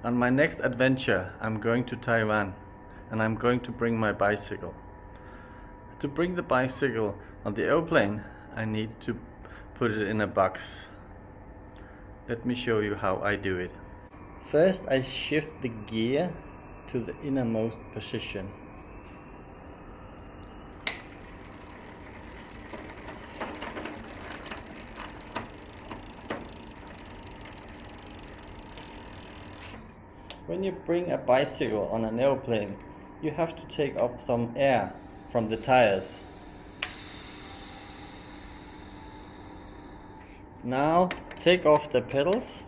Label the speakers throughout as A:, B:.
A: On my next adventure, I'm going to Taiwan and I'm going to bring my bicycle. To bring the bicycle on the airplane, I need to put it in a box. Let me show you how I do it. First, I shift the gear to the innermost position. When you bring a bicycle on an airplane, you have to take off some air from the tires. Now take off the pedals.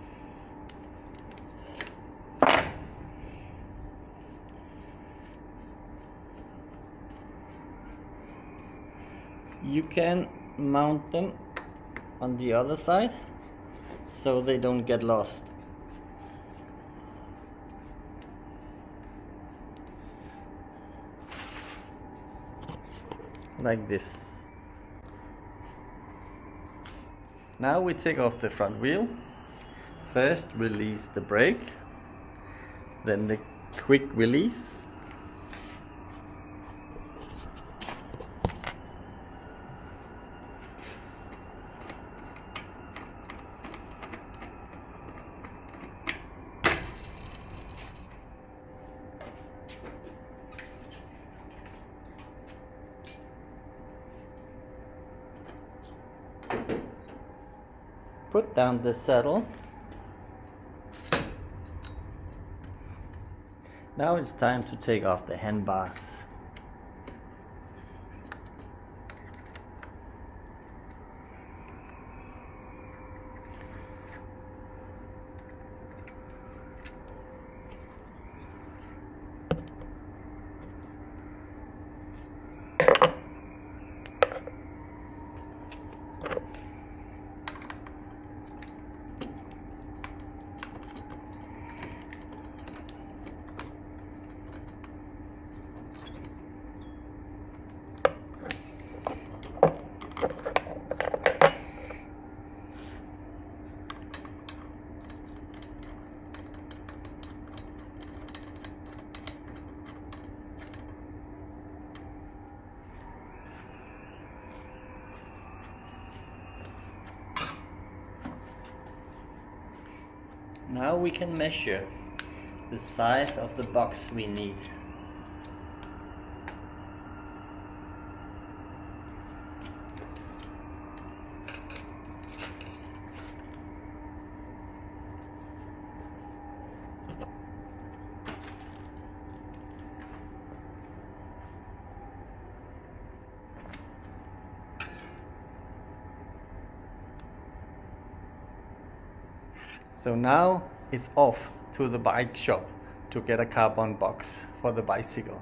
A: You can mount them on the other side so they don't get lost. Like this. Now we take off the front wheel. First release the brake, then the quick release. Put down the saddle. Now it's time to take off the handbars. Now we can measure the size of the box we need. So now it's off to the bike shop to get a carbon box for the bicycle.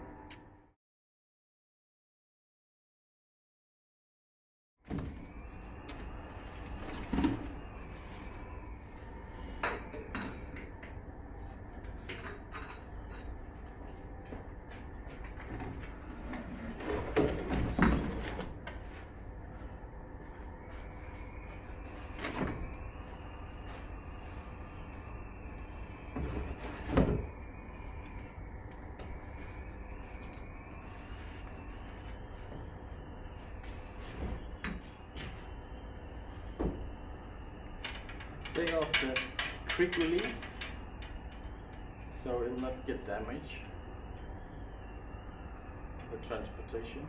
A: Take off the quick release so it will not get damaged. The transportation.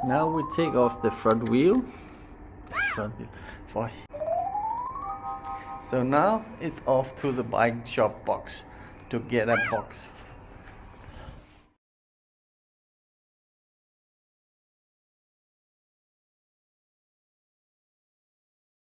A: Now we take off the front wheel. So now it's off to the bike shop box to get a box